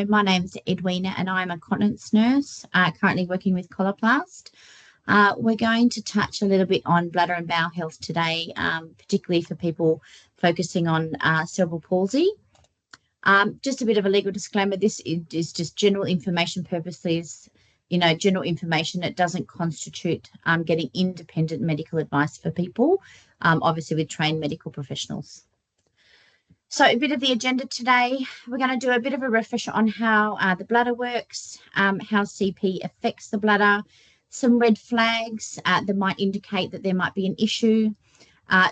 My name's Edwina and I'm a continence nurse, currently working with Coloplast. We're going to touch a little bit on bladder and bowel health today, particularly for people focusing on cerebral palsy. Just a bit of a legal disclaimer, this is just general information purposes, general information. It doesn't constitute getting independent medical advice for people, obviously with trained medical professionals. So a bit of the agenda today, we're going to do a bit of a refresher on how the bladder works, how CP affects the bladder, some red flags that might indicate that there might be an issue,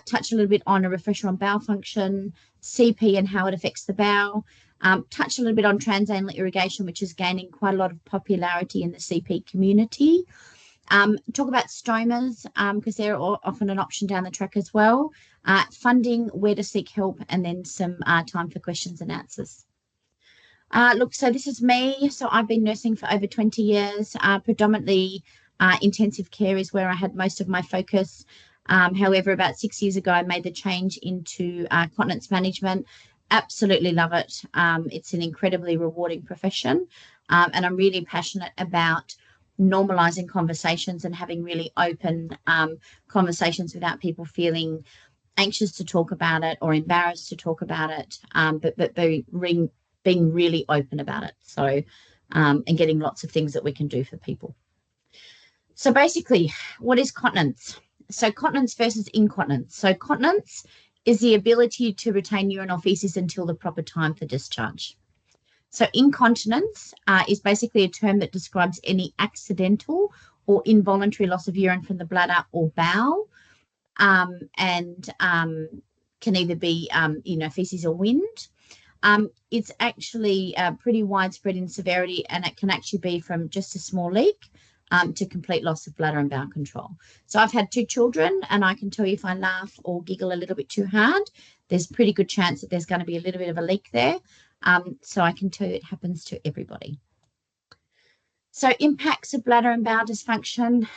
touch a little bit on a refresher on bowel function, CP and how it affects the bowel, touch a little bit on trans anal irrigation, which is gaining quite a lot of popularity in the CP community. Talk about stomas because they're often an option down the track as well. Funding, where to seek help, and then some time for questions and answers. So this is me. So I've been nursing for over 20 years. Predominantly intensive care is where I had most of my focus. However, about 6 years ago, I made the change into continence management. Absolutely love it. It's an incredibly rewarding profession, and I'm really passionate about normalizing conversations and having really open conversations without people feeling anxious to talk about it or embarrassed to talk about it, but being really open about it. So, and getting lots of things that we can do for people. So basically, what is continence? So continence versus incontinence. So continence is the ability to retain urine or feces until the proper time for discharge. So incontinence is basically a term that describes any accidental or involuntary loss of urine from the bladder or bowel, and can either be, feces or wind. It's actually pretty widespread in severity, and it can actually be from just a small leak to complete loss of bladder and bowel control. So I've had 2 children, and I can tell you if I laugh or giggle a little bit too hard, there's a pretty good chance that there's going to be a little bit of a leak there. So I can tell you it happens to everybody. So impacts of bladder and bowel dysfunction.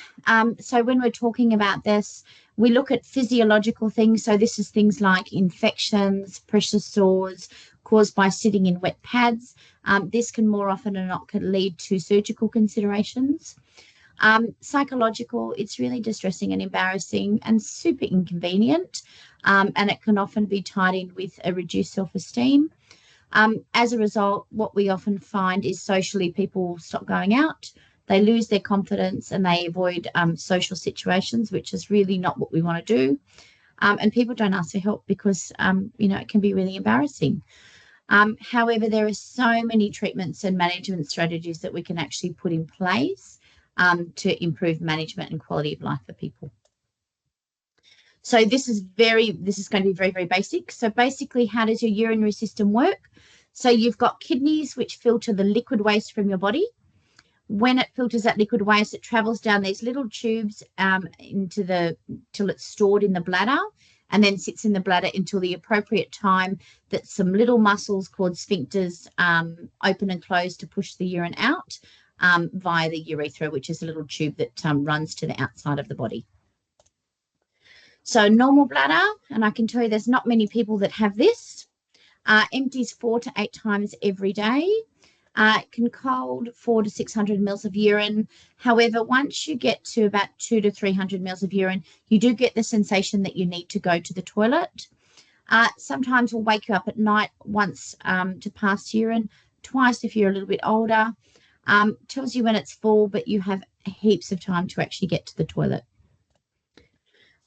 So when we're talking about this, we look at physiological things. So this is things like infections, pressure sores caused by sitting in wet pads. This can more often than not lead to surgical considerations. Psychological, it's really distressing and embarrassing and super inconvenient. And it can often be tied in with a reduced self-esteem. As a result, what we often find is socially people stop going out, they lose their confidence, and they avoid social situations, which is really not what we want to do. And people don't ask for help because, it can be really embarrassing. However, there are so many treatments and management strategies that we can actually put in place to improve management and quality of life for people. So this is going to be very, very basic. So basically, how does your urinary system work? So you've got kidneys, which filter the liquid waste from your body. When it filters that liquid waste, it travels down these little tubes till it's stored in the bladder, and then sits in the bladder until the appropriate time that some little muscles called sphincters open and close to push the urine out via the urethra, which is a little tube that runs to the outside of the body. So normal bladder, and I can tell you there's not many people that have this, empties 4 to 8 times every day. It can hold 400 to 600 mils of urine. However, once you get to about 200 to 300 mils of urine, you do get the sensation that you need to go to the toilet. Sometimes we'll wake you up at night once to pass urine, twice if you're a little bit older. Tells you when it's full, but you have heaps of time to actually get to the toilet.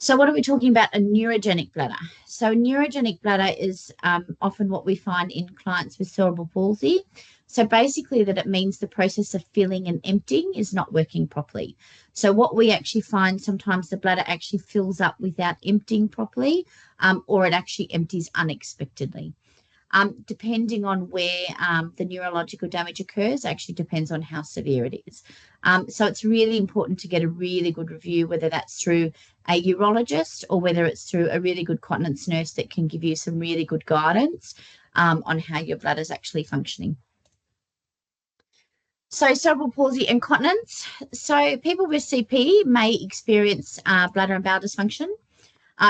So what are we talking about? A neurogenic bladder. So neurogenic bladder is often what we find in clients with cerebral palsy. So basically that it means the process of filling and emptying is not working properly. So what we actually find, sometimes the bladder actually fills up without emptying properly, or it actually empties unexpectedly. Depending on where the neurological damage occurs, actually depends on how severe it is. So it's really important to get a really good review, whether that's through a urologist or whether it's through a really good continence nurse that can give you some really good guidance on how your bladder is actually functioning. So cerebral palsy and continence. So people with CP may experience bladder and bowel dysfunction.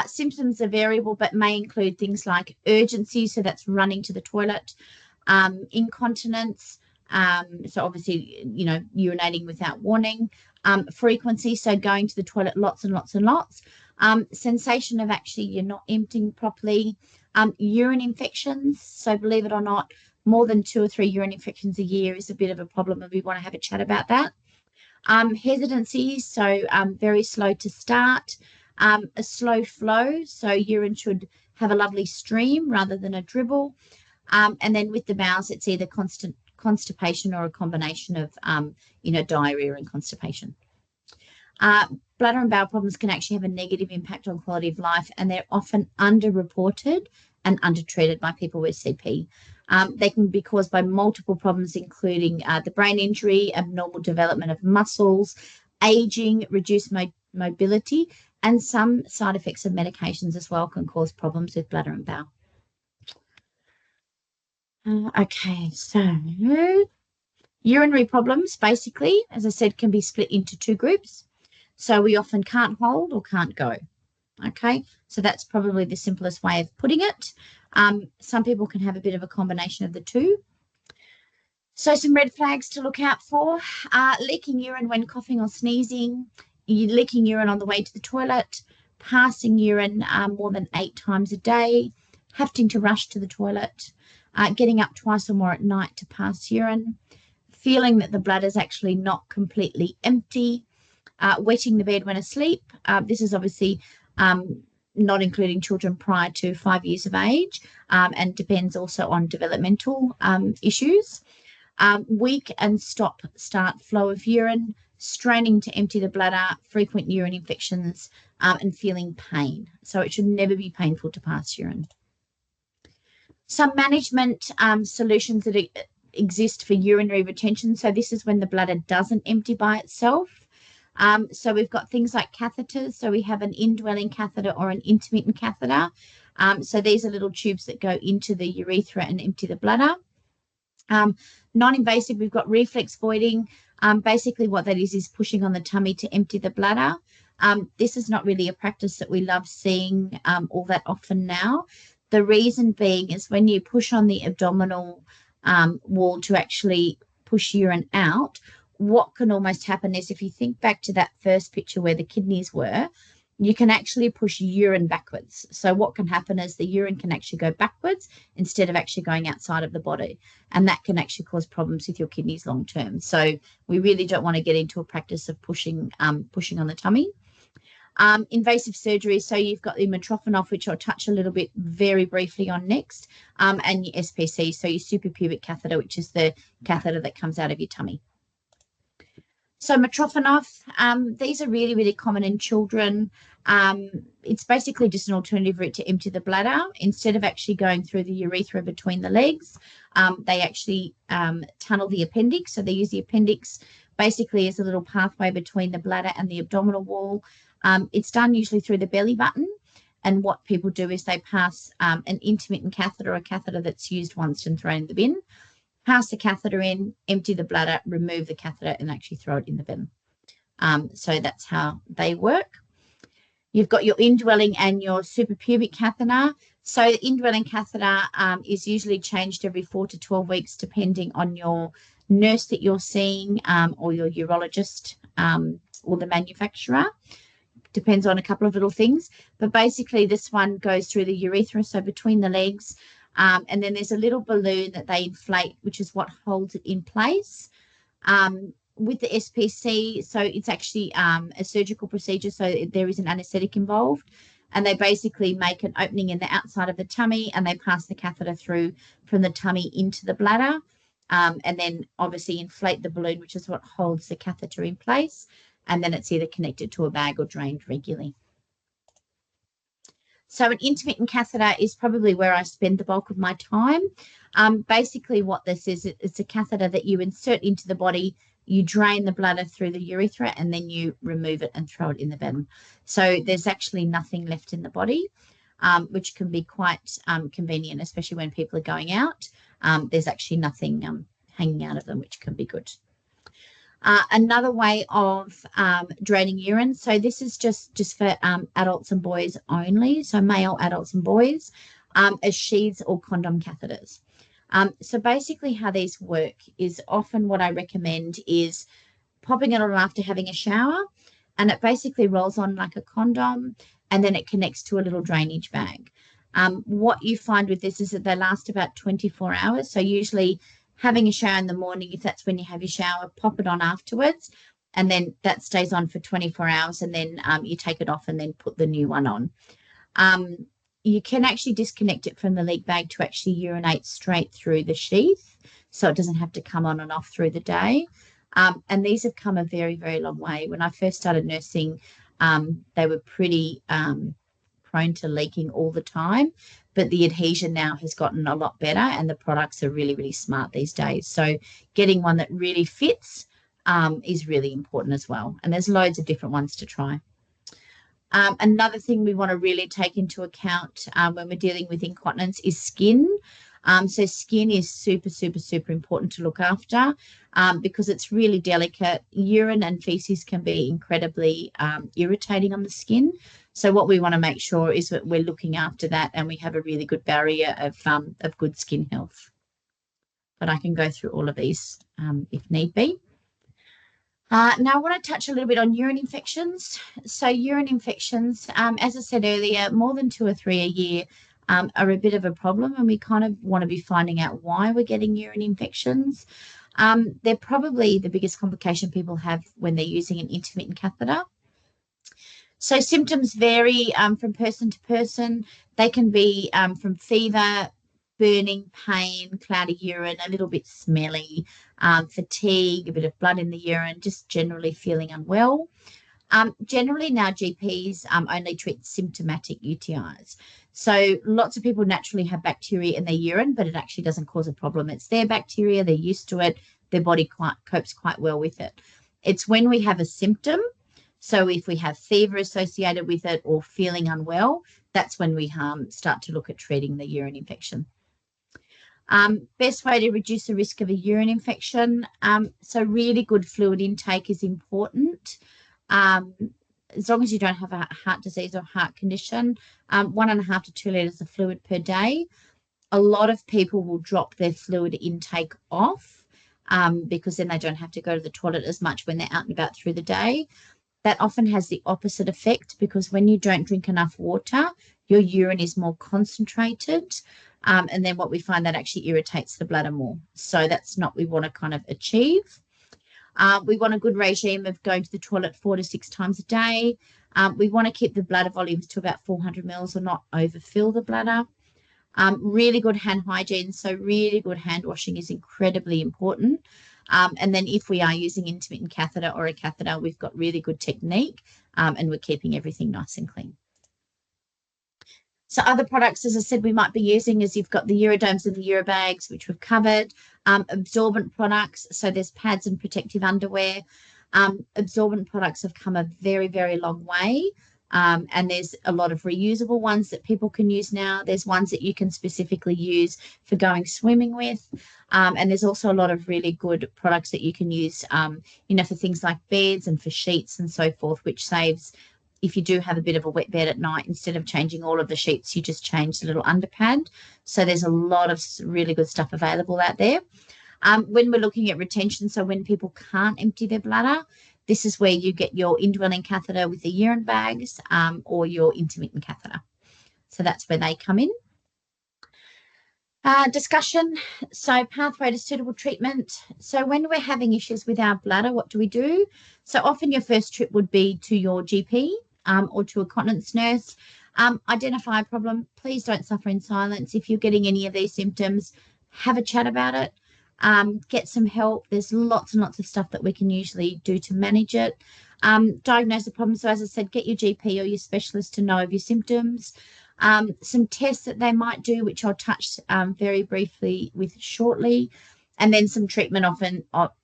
Symptoms are variable, but may include things like urgency, so that's running to the toilet, Incontinence, so obviously, urinating without warning. Frequency, so going to the toilet lots and lots and lots. Sensation of actually you're not emptying properly. Urine infections, so believe it or not, more than 2 or 3 urine infections a year is a bit of a problem, and we want to have a chat about that. Hesitancy, so very slow to start. A slow flow, so urine should have a lovely stream rather than a dribble. And then with the bowels, it's either constant constipation or a combination of, diarrhea and constipation. Bladder and bowel problems can actually have a negative impact on quality of life, and they're often underreported and undertreated by people with CP. They can be caused by multiple problems, including the brain injury, abnormal development of muscles, aging, reduced mobility, and some side effects of medications as well can cause problems with bladder and bowel. Okay, so urinary problems, basically, as I said, can be split into 2 groups. So we often can't hold or can't go. Okay, so that's probably the simplest way of putting it. Some people can have a bit of a combination of the 2. So some red flags to look out for: leaking urine when coughing or sneezing, leaking urine on the way to the toilet, passing urine more than 8 times a day, having to rush to the toilet, getting up twice or more at night to pass urine, feeling that the bladder is actually not completely empty, wetting the bed when asleep. This is obviously not including children prior to 5 years of age, and depends also on developmental issues. Weak and start flow of urine, straining to empty the bladder, frequent urine infections, and feeling pain. So it should never be painful to pass urine. Some management solutions that exist for urinary retention. So this is when the bladder doesn't empty by itself. So we've got things like catheters. So we have an indwelling catheter or an intermittent catheter. So these are little tubes that go into the urethra and empty the bladder. Non-invasive, we've got reflex voiding. Basically what that is pushing on the tummy to empty the bladder. This is not really a practice that we love seeing all that often now. The reason being is when you push on the abdominal wall to actually push urine out, what can almost happen is, if you think back to that first picture where the kidneys were, you can actually push urine backwards. So what can happen is the urine can actually go backwards instead of actually going outside of the body. And that can actually cause problems with your kidneys long term. So we really don't want to get into a practice of pushing on the tummy. Invasive surgery. So you've got the Mitrofanov, which I'll touch a little bit very briefly on next, and your SPC, so your suprapubic catheter, which is the catheter that comes out of your tummy. So Mitrofanov, these are really, really common in children. It's basically just an alternative route to empty the bladder. Instead of actually going through the urethra between the legs, they actually tunnel the appendix. So they use the appendix basically as a little pathway between the bladder and the abdominal wall. It's done usually through the belly button. And what people do is they pass an intermittent catheter, or a catheter that's used once and thrown in the bin. Pass the catheter in, empty the bladder, remove the catheter, and actually throw it in the bin. So that's how they work. You've got your indwelling and your suprapubic catheter. So the indwelling catheter is usually changed every 4 to 12 weeks, depending on your nurse that you're seeing, or your urologist, or the manufacturer. Depends on a couple of little things. But basically this one goes through the urethra, so between the legs. And then there's a little balloon that they inflate, which is what holds it in place. With the SPC, so it's actually a surgical procedure, so there is an anaesthetic involved. And they basically make an opening in the outside of the tummy, and they pass the catheter through from the tummy into the bladder. And then obviously inflate the balloon, which is what holds the catheter in place. And then it's either connected to a bag or drained regularly. So an intermittent catheter is probably where I spend the bulk of my time. Basically what this is, it's a catheter that you insert into the body, you drain the bladder through the urethra, and then you remove it and throw it in the bin. So there's actually nothing left in the body, which can be quite convenient, especially when people are going out. There's actually nothing hanging out of them, which can be good. Another way of draining urine, so this is just for adults and boys only, so male adults and boys, as sheaths or condom catheters. So basically how these work is often what I recommend is popping it on after having a shower, and it basically rolls on like a condom, and then it connects to a little drainage bag. What you find with this is that they last about 24 hours. So usually having a shower in the morning, if that's when you have your shower, pop it on afterwards, and then that stays on for 24 hours, and then you take it off and then put the new one on. You can actually disconnect it from the leak bag to actually urinate straight through the sheath, so it doesn't have to come on and off through the day. And these have come a very, very long way. When I first started nursing, they were pretty prone to leaking all the time, but the adhesion now has gotten a lot better, and the products are really, really smart these days. So getting one that really fits is really important as well. And there's loads of different ones to try. Another thing we want to really take into account when we're dealing with incontinence is skin. So skin is super, super, super important to look after because it's really delicate. Urine and feces can be incredibly irritating on the skin. So what we want to make sure is that we're looking after that and we have a really good barrier of good skin health. But I can go through all of these if need be. Now I want to touch a little bit on urine infections. So urine infections, as I said earlier, more than 2 or 3 a year are a bit of a problem, and we kind of want to be finding out why we're getting urine infections. They're probably the biggest complication people have when they're using an intermittent catheter. So symptoms vary from person to person. They can be from fever, burning, pain, cloudy urine, a little bit smelly, fatigue, a bit of blood in the urine, just generally feeling unwell. Generally now GPs only treat symptomatic UTIs. So lots of people naturally have bacteria in their urine, but it actually doesn't cause a problem. It's their bacteria, they're used to it, their body copes quite well with it. It's when we have a symptom, so if we have fever associated with it or feeling unwell, that's when we start to look at treating the urine infection. Best way to reduce the risk of a urine infection. So really good fluid intake is important. As long as you don't have a heart disease or heart condition, 1.5 to 2 litres of fluid per day. A lot of people will drop their fluid intake off because then they don't have to go to the toilet as much when they're out and about through the day. That often has the opposite effect because when you don't drink enough water, your urine is more concentrated. And then what we find that actually irritates the bladder more. So that's not what we want to kind of achieve. We want a good regime of going to the toilet 4 to 6 times a day. We want to keep the bladder volumes to about 400 mils or not overfill the bladder. Really good hand hygiene. So really good hand washing is incredibly important. And then if we are using intermittent catheter or a catheter, we've got really good technique and we're keeping everything nice and clean. So other products, as I said, we might be using is you've got the Uridomes and the Uribags, which we've covered. Absorbent products, so there's pads and protective underwear. Absorbent products have come a very, very long way. And there's a lot of reusable ones that people can use now. There's ones that you can specifically use for going swimming with. And there's also a lot of really good products that you can use, for things like beds and for sheets and so forth, which saves, if you do have a bit of a wet bed at night, instead of changing all of the sheets, you just change the little underpad. So there's a lot of really good stuff available out there. When we're looking at retention, so when people can't empty their bladder, this is where you get your indwelling catheter with the urine bags or your intermittent catheter. So that's where they come in. Discussion. So pathway to suitable treatment. So when we're having issues with our bladder, what do we do? So often your first trip would be to your GP or to a continence nurse. Identify a problem. Please don't suffer in silence. If you're getting any of these symptoms, have a chat about it. Get some help. There's lots and lots of stuff that we can usually do to manage it. Diagnose the problem. So as I said, get your GP or your specialist to know of your symptoms. Some tests that they might do, which I'll touch very briefly with shortly. And then some treatment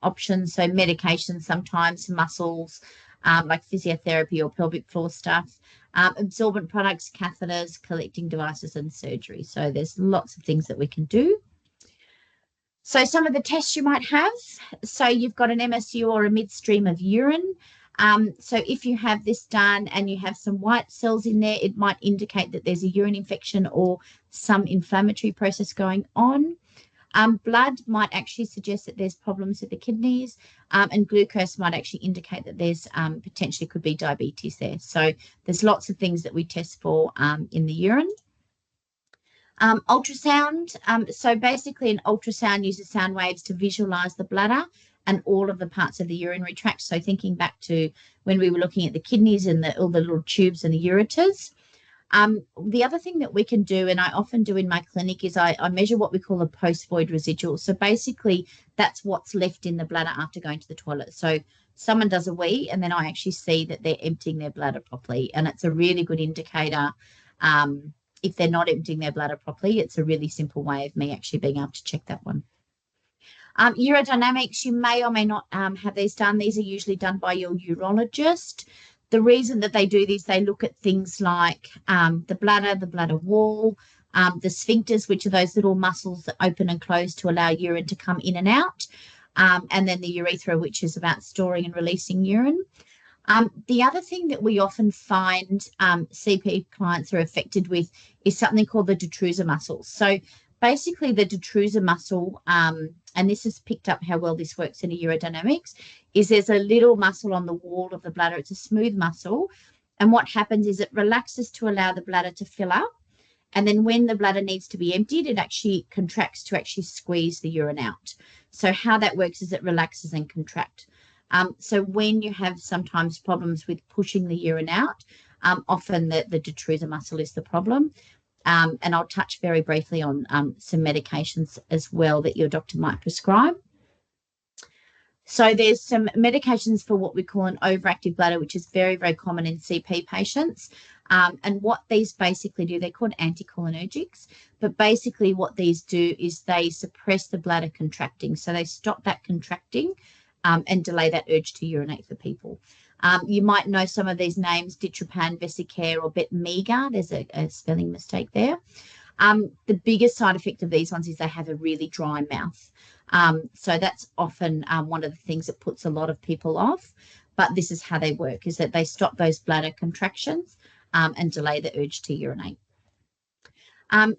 options. So medication, sometimes muscles, like physiotherapy or pelvic floor stuff. Absorbent products, catheters, collecting devices and surgery. So there's lots of things that we can do. So some of the tests you might have, so you've got an MSU or a midstream of urine. So if you have this done and you have some white cells in there, it might indicate that there's a urine infection or some inflammatory process going on. Blood might actually suggest that there's problems with the kidneys, and glucose might actually indicate that there's potentially could be diabetes there. So there's lots of things that we test for in the urine. Ultrasound. So basically an ultrasound uses sound waves to visualize the bladder and all of the parts of the urinary tract. So thinking back to when we were looking at the kidneys and all the little tubes and the ureters. The other thing that we can do, and I often do in my clinic, is I measure what we call a post-void residual. So basically that's what's left in the bladder after going to the toilet. So someone does a wee and then I actually see that they're emptying their bladder properly. And it's a really good indicator. If they're not emptying their bladder properly, it's a really simple way of me actually being able to check that one. Urodynamics, you may or may not have these done. These are usually done by your urologist. The reason that they do this, they look at things like the bladder wall, the sphincters, which are those little muscles that open and close to allow urine to come in and out, and then the urethra, which is about storing and releasing urine. The other thing that we often find CP clients are affected with is something called the detrusor muscle. So basically the detrusor muscle, and this has picked up how well this works in a urodynamics, is there's a little muscle on the wall of the bladder. It's a smooth muscle. And what happens is it relaxes to allow the bladder to fill up. And then when the bladder needs to be emptied, it actually contracts to actually squeeze the urine out. So how that works is it relaxes and contracts. So when you have sometimes problems with pushing the urine out, often the detrusor muscle is the problem. And I'll touch very briefly on some medications as well that your doctor might prescribe. So there's some medications for what we call an overactive bladder, which is very, very common in CP patients. And what these basically do, they're called anticholinergics, but basically what these do is they suppress the bladder contracting. So they stop that contracting and delay that urge to urinate for people. You might know some of these names, Ditropan, Vesicare, or Betmega. There's a spelling mistake there. The biggest side effect of these ones is they have a really dry mouth. So that's often one of the things that puts a lot of people off. But this is how they work, is that they stop those bladder contractions and delay the urge to urinate.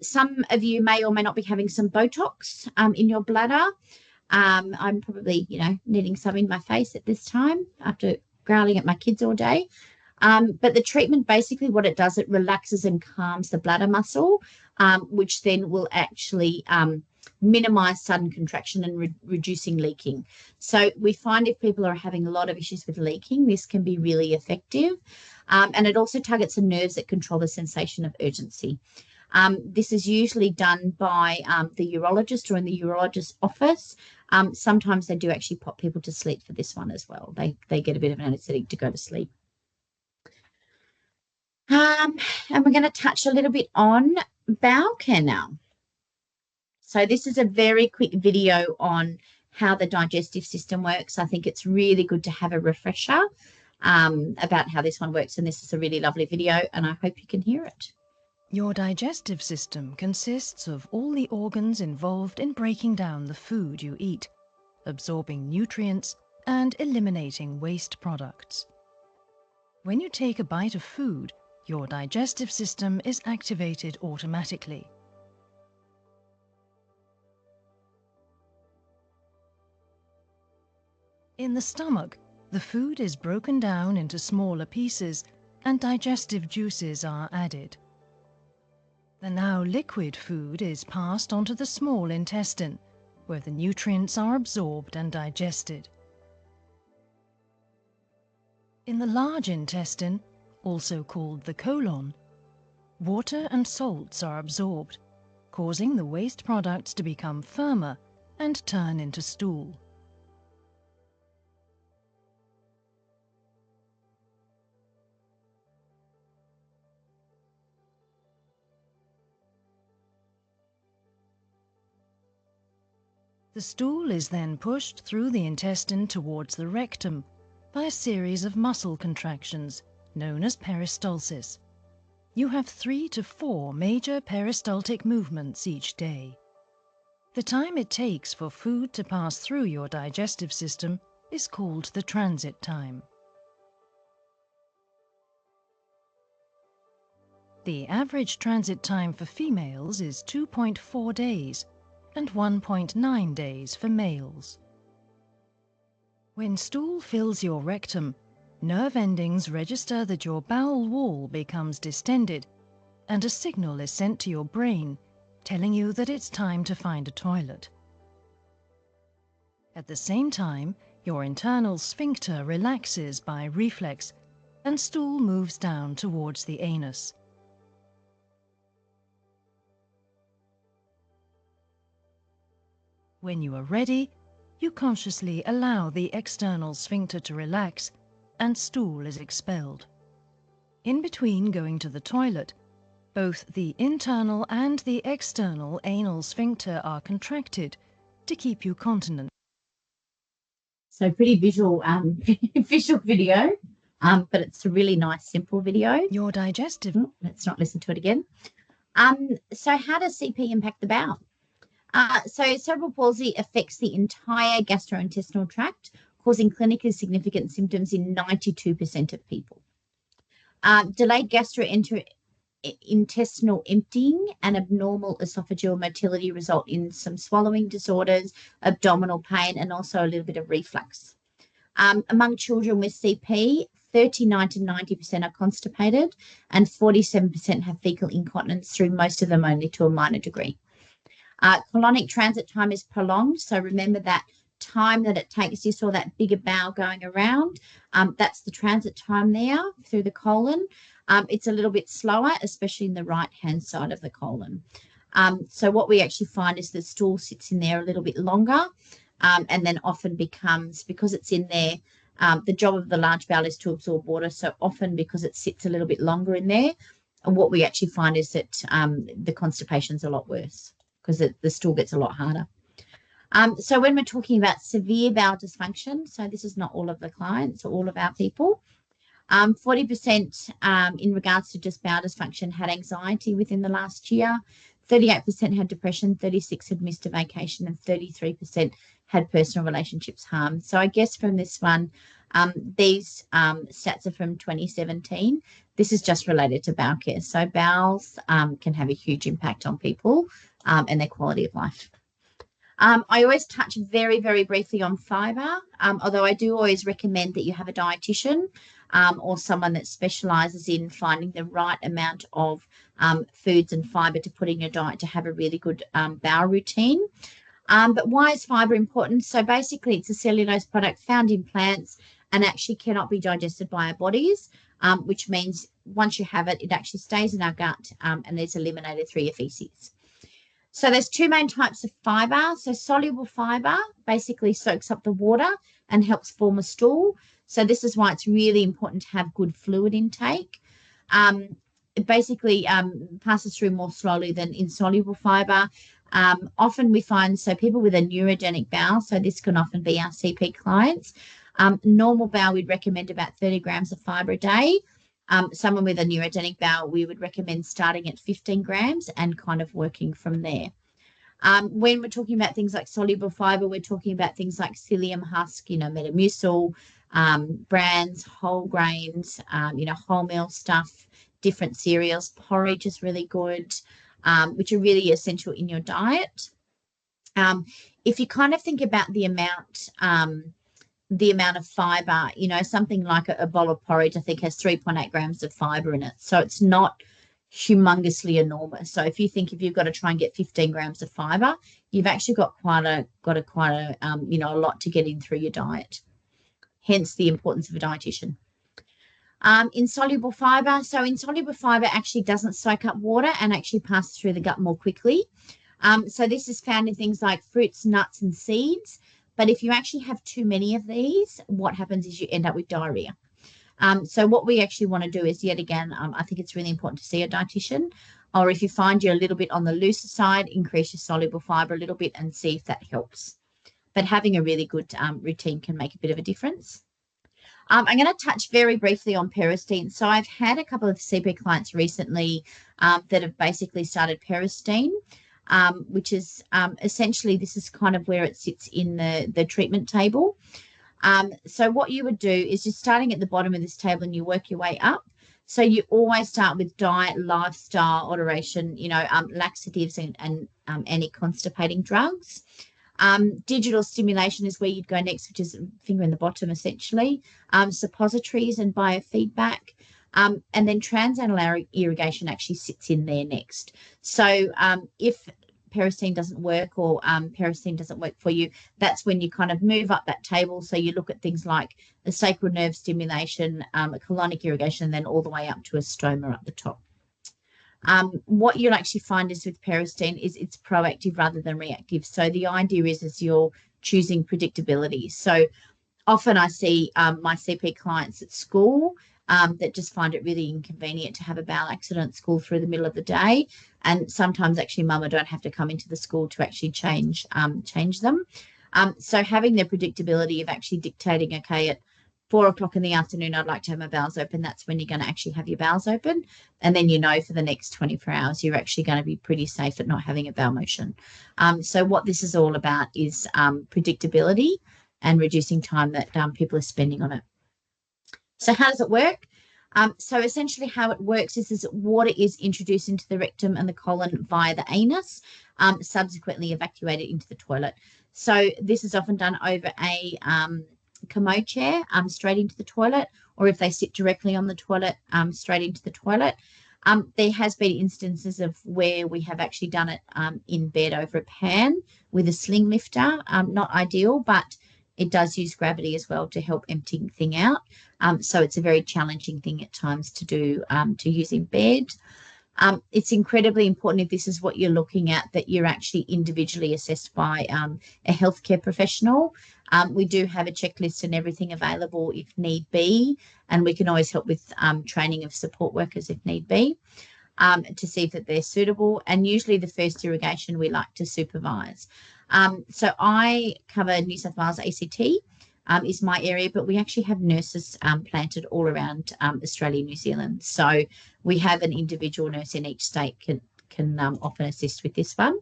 Some of you may or may not be having some Botox in your bladder. I'm probably, needing some in my face at this time after growling at my kids all day. But the treatment, basically what it does, it relaxes and calms the bladder muscle, which then will actually minimize sudden contraction and reducing leaking. So we find if people are having a lot of issues with leaking, this can be really effective. And it also targets the nerves that control the sensation of urgency. This is usually done by the urologist or in the urologist's office. Sometimes they do actually pop people to sleep for this one as well. They get a bit of an anesthetic to go to sleep. And we're going to touch a little bit on bowel care now. So this is a very quick video on how the digestive system works. I think it's really good to have a refresher about how this one works. And this is a really lovely video, and I hope you can hear it. Your digestive system consists of all the organs involved in breaking down the food you eat, absorbing nutrients, and eliminating waste products. When you take a bite of food, your digestive system is activated automatically. In the stomach, the food is broken down into smaller pieces and digestive juices are added. The now liquid food is passed onto the small intestine, where the nutrients are absorbed and digested. In the large intestine, also called the colon, water and salts are absorbed, causing the waste products to become firmer and turn into stool. The stool is then pushed through the intestine towards the rectum by a series of muscle contractions known as peristalsis. You have 3 to 4 major peristaltic movements each day. The time it takes for food to pass through your digestive system is called the transit time. The average transit time for females is 2.4 days, and 1.9 days for males. When stool fills your rectum, nerve endings register that your bowel wall becomes distended, and a signal is sent to your brain telling you that it's time to find a toilet. At the same time, your internal sphincter relaxes by reflex, and stool moves down towards the anus. When you are ready, you consciously allow the external sphincter to relax, and stool is expelled. In between going to the toilet, both the internal and the external anal sphincter are contracted to keep you continent. So pretty visual, visual video, but it's a really nice, simple video. Your digestive... Let's not listen to it again. So how does CP impact the bowel? So cerebral palsy affects the entire gastrointestinal tract, causing clinically significant symptoms in 92% of people. Delayed gastrointestinal emptying and abnormal esophageal motility result in some swallowing disorders, abdominal pain, and also a little bit of reflux. Among children with CP, 39 to 90% are constipated, and 47% have fecal incontinence, through most of them only to a minor degree. Colonic transit time is prolonged, so remember that time that it takes. You saw that bigger bowel going around. That's the transit time there through the colon. It's a little bit slower, especially in the right-hand side of the colon. So what we actually find is the stool sits in there a little bit longer, and then often becomes, because it's in there, the job of the large bowel is to absorb water. So often, because it sits a little bit longer in there, and what we actually find is that the constipation's a lot worse because the stool gets a lot harder. So when we're talking about severe bowel dysfunction, so this is not all of the clients or all of our people, 40% in regards to just bowel dysfunction had anxiety within the last year, 38% had depression, 36% had missed a vacation, and 33% had personal relationships harmed. So I guess from this one, these stats are from 2017. This is just related to bowel care. So bowels can have a huge impact on people and their quality of life. I always touch very, very briefly on fibre, although I do always recommend that you have a dietitian or someone that specialises in finding the right amount of foods and fibre to put in your diet to have a really good bowel routine. But why is fibre important? So basically it's a cellulose product found in plants and actually cannot be digested by our bodies, which means once you have it, it actually stays in our gut and is eliminated through your faeces. So there's two main types of fibre. So soluble fibre basically soaks up the water and helps form a stool. So this is why it's really important to have good fluid intake. It basically passes through more slowly than insoluble fibre. Often we find, so people with a neurogenic bowel, so this can often be our CP clients. Normal bowel, we'd recommend about 30 grams of fibre a day. Someone with a neurogenic bowel, we would recommend starting at 15 grams and kind of working from there. When we're talking about things like soluble fibre, we're talking about things like psyllium husk, Metamucil, brands, whole grains, wholemeal stuff, different cereals. Porridge is really good, which are really essential in your diet. If you kind of think about the amount of fibre, something like a bowl of porridge, I think, has 3.8 grams of fibre in it. So it's not humongously enormous. So if you've got to try and get 15 grams of fibre, you've actually got quite a lot to get in through your diet. Hence the importance of a dietitian. Insoluble fibre. So insoluble fibre actually doesn't soak up water and actually passes through the gut more quickly. So this is found in things like fruits, nuts, and seeds. But if you actually have too many of these, what happens is you end up with diarrhea. So what we actually want to do is, yet again, I think it's really important to see a dietitian, or if you find you're a little bit on the looser side, increase your soluble fibre a little bit and see if that helps. But having a really good routine can make a bit of a difference. I'm going to touch very briefly on Peristeen. So I've had a couple of CP clients recently that have basically started Peristeen. Which is essentially, this is kind of where it sits in the treatment table. So what you would do is you're starting at the bottom of this table and you work your way up. So you always start with diet, lifestyle alteration, laxatives and anti-constipating drugs. Digital stimulation is where you'd go next, which is finger in the bottom, essentially. Suppositories and biofeedback. And then trans anal irrigation actually sits in there next. So if Peristeen doesn't work or Peristeen doesn't work for you, that's when you kind of move up that table. So you look at things like the sacral nerve stimulation, a colonic irrigation, and then all the way up to a stoma up the top. What you'll actually find is with Peristeen is it's proactive rather than reactive. So the idea is you're choosing predictability. So often I see my CP clients at school that just find it really inconvenient to have a bowel accident at school through the middle of the day. And sometimes actually mama don't have to come into the school to actually change them. So having the predictability of actually dictating, okay, at 4 o'clock in the afternoon, I'd like to have my bowels open. That's when you're going to actually have your bowels open. And then for the next 24 hours, you're actually going to be pretty safe at not having a bowel motion. So what this is all about is predictability and reducing time that people are spending on it. So how does it work? So essentially how it works is water is introduced into the rectum and the colon via the anus, subsequently evacuated into the toilet. So this is often done over a commode chair, straight into the toilet, or if they sit directly on the toilet, straight into the toilet. There has been instances of where we have actually done it in bed over a pan with a sling lifter. Not ideal, but it does use gravity as well to help empty thing out. So it's a very challenging thing at times to do, to use in bed. It's incredibly important if this is what you're looking at, that you're actually individually assessed by a healthcare professional. We do have a checklist and everything available if need be, and we can always help with training of support workers if need be, to see if that they're suitable. And usually the first irrigation we like to supervise. So I cover New South Wales ACT is my area, but we actually have nurses planted all around Australia, New Zealand. So we have an individual nurse in each state can often assist with this one.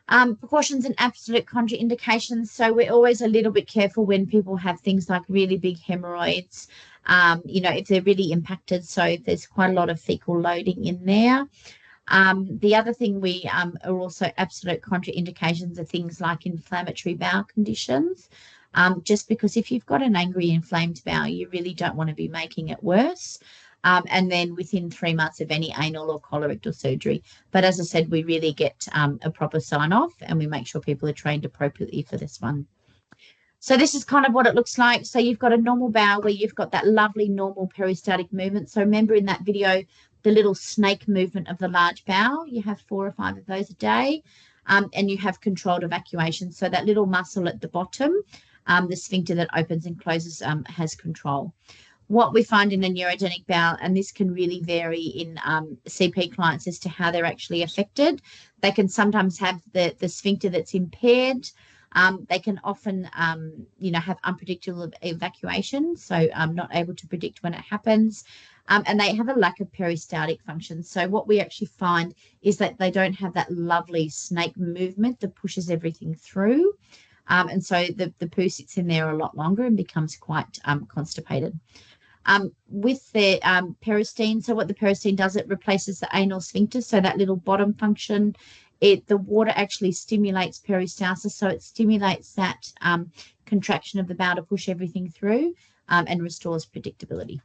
Precautions and absolute contraindications. So we're always a little bit careful when people have things like really big hemorrhoids, if they're really impacted. So if there's quite a lot of fecal loading in there. The other thing we are also absolute contraindications are things like inflammatory bowel conditions. Just because if you've got an angry, inflamed bowel, you really don't want to be making it worse. And then within 3 months of any anal or colorectal surgery. But as I said, we really get a proper sign-off and we make sure people are trained appropriately for this one. So this is kind of what it looks like. So you've got a normal bowel where you've got that lovely normal peristaltic movement. So remember in that video, the little snake movement of the large bowel, you have 4 or 5 of those a day, and you have controlled evacuation. So that little muscle at the bottom, the sphincter that opens and closes, has control. What we find in a neurogenic bowel, and this can really vary in CP clients as to how they're actually affected. They can sometimes have the sphincter that's impaired. They can often, have unpredictable evacuation, so not able to predict when it happens. And they have a lack of peristaltic function. So what we actually find is that they don't have that lovely snake movement that pushes everything through. And so the poo sits in there a lot longer and becomes quite constipated. With the Peristeen, so what the Peristeen does, it replaces the anal sphincter, so that little bottom function. The water actually stimulates peristalsis, so it stimulates that contraction of the bowel to push everything through and restores predictability.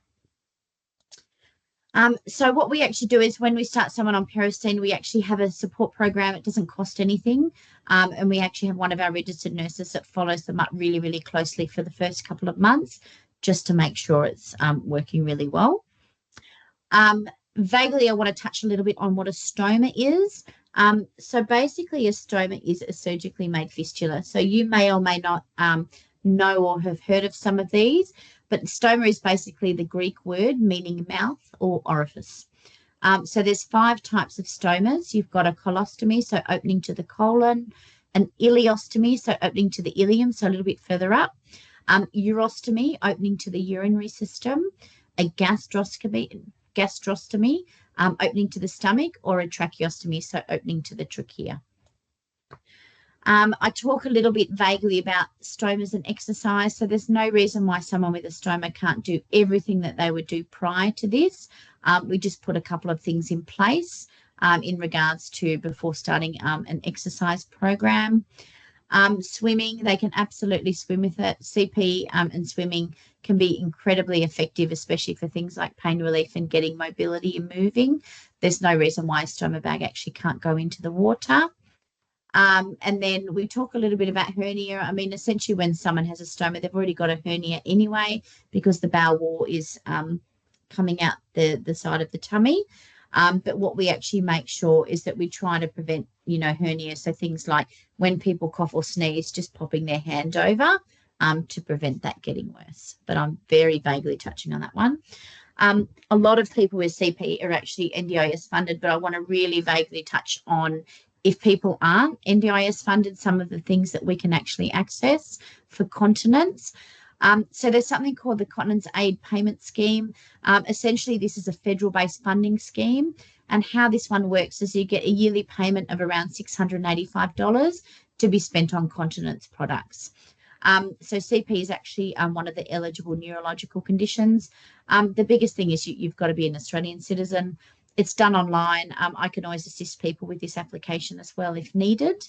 So what we actually do is when we start someone on Peristeen, we actually have a support program. It doesn't cost anything. And we actually have one of our registered nurses that follows them up really, really closely for the first couple of months, just to make sure it's working really well. Vaguely, I want to touch a little bit on what a stoma is. So basically a stoma is a surgically made fistula. So you may or may not know or have heard of some of these, but stoma is basically the Greek word meaning mouth or orifice. So there's 5 types of stomas. You've got a colostomy, so opening to the colon, an ileostomy, so opening to the ileum, so a little bit further up, urostomy, opening to the urinary system, a gastrostomy, opening to the stomach, or a tracheostomy, so opening to the trachea. I talk a little bit vaguely about stomas and exercise. So there's no reason why someone with a stoma can't do everything that they would do prior to this. We just put a couple of things in place in regards to before starting an exercise program. Swimming, they can absolutely swim with it. CP and swimming can be incredibly effective, especially for things like pain relief and getting mobility and moving. There's no reason why a stoma bag actually can't go into the water. And then we talk a little bit about hernia. I mean, essentially when someone has a stoma, they've already got a hernia anyway because the bowel wall is coming out the side of the tummy. But what we actually make sure is that we try to prevent, hernia. So things like when people cough or sneeze, just popping their hand over to prevent that getting worse. But I'm very vaguely touching on that one. A lot of people with CP are actually NDIS funded, but I want to really vaguely touch on if people aren't NDIS funded, some of the things that we can actually access for continence. So there's something called the Continence Aid Payment Scheme. Essentially, this is a federal-based funding scheme. And how this one works is you get a yearly payment of around $685 to be spent on continence products. So CP is actually one of the eligible neurological conditions. The biggest thing is you've got to be an Australian citizen. It's done online. I can always assist people with this application as well if needed.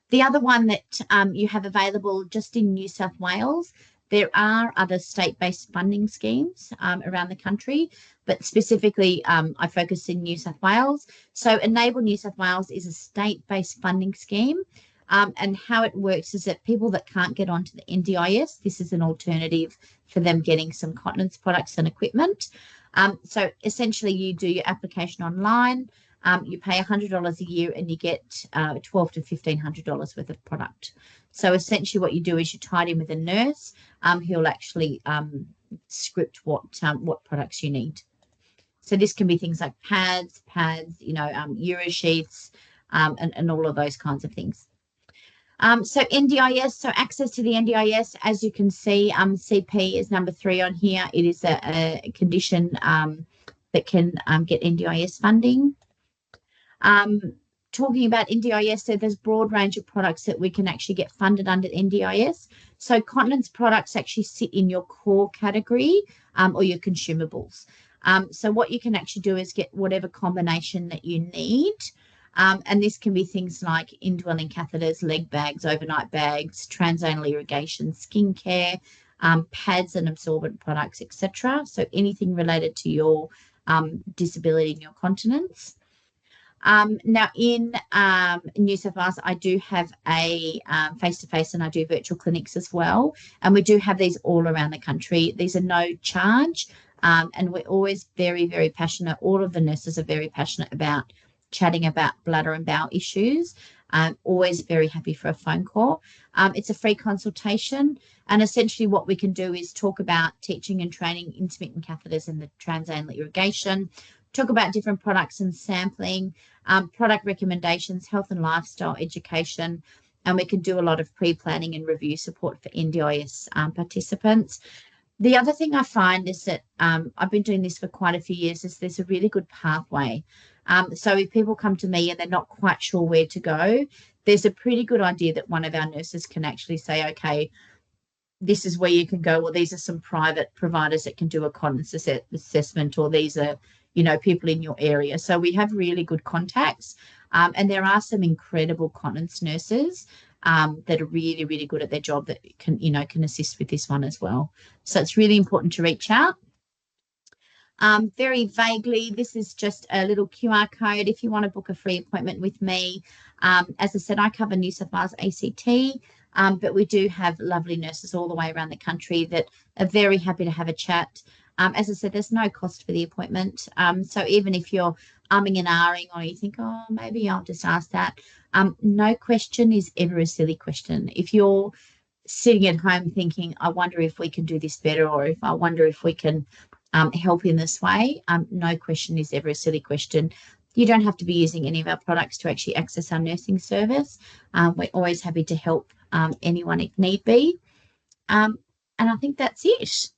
The other one that you have available just in New South Wales, there are other state-based funding schemes around the country, but specifically I focus in New South Wales. So Enable New South Wales is a state-based funding scheme. And how it works is that people that can't get onto the NDIS, this is an alternative for them getting some continence products and equipment. So essentially you do your application online, you pay $100 a year and you get $1,200 to $1,500 worth of product. So essentially what you do is you tie it in with a nurse who'll actually script what products you need. So this can be things like pads, Euro sheaths, and all of those kinds of things. So NDIS, so access to the NDIS, as you can see, CP is number 3 on here. It is a condition that can get NDIS funding. Talking about NDIS, so there's a broad range of products that we can actually get funded under NDIS. So continence products actually sit in your core category or your consumables. So what you can actually do is get whatever combination that you need. And this can be things like indwelling catheters, leg bags, overnight bags, trans anal irrigation, skincare, pads and absorbent products, etc. So anything related to your disability and your continence. Now in New South Wales, I do have a face-to-face and I do virtual clinics as well. And we do have these all around the country. These are no charge. And we're always very, very passionate. All of the nurses are very passionate about chatting about bladder and bowel issues. Always very happy for a phone call. It's a free consultation. And essentially what we can do is talk about teaching and training intermittent catheters and the trans anal irrigation, talk about different products and sampling, product recommendations, health and lifestyle education, and we can do a lot of pre-planning and review support for NDIS participants. The other thing I find is that I've been doing this for quite a few years, is there's a really good pathway. So if people come to me and they're not quite sure where to go, there's a pretty good idea that one of our nurses can actually say, okay, this is where you can go, or these are some private providers that can do a continence assessment, or these are, people in your area. So we have really good contacts, and there are some incredible continence nurses that are really, really good at their job that can assist with this one as well. So it's really important to reach out. Very vaguely, this is just a little QR code if you want to book a free appointment with me. As I said, I cover New South Wales ACT, but we do have lovely nurses all the way around the country that are very happy to have a chat. As I said, there's no cost for the appointment. So even if you're umming and ahhing, or you think, oh, maybe I'll just ask that, no question is ever a silly question. If you're sitting at home thinking, I wonder if we can do this better, or if I wonder if we can help in this way, no question is ever a silly question. You don't have to be using any of our products to actually access our nursing service. We're always happy to help anyone if need be. And I think that's it.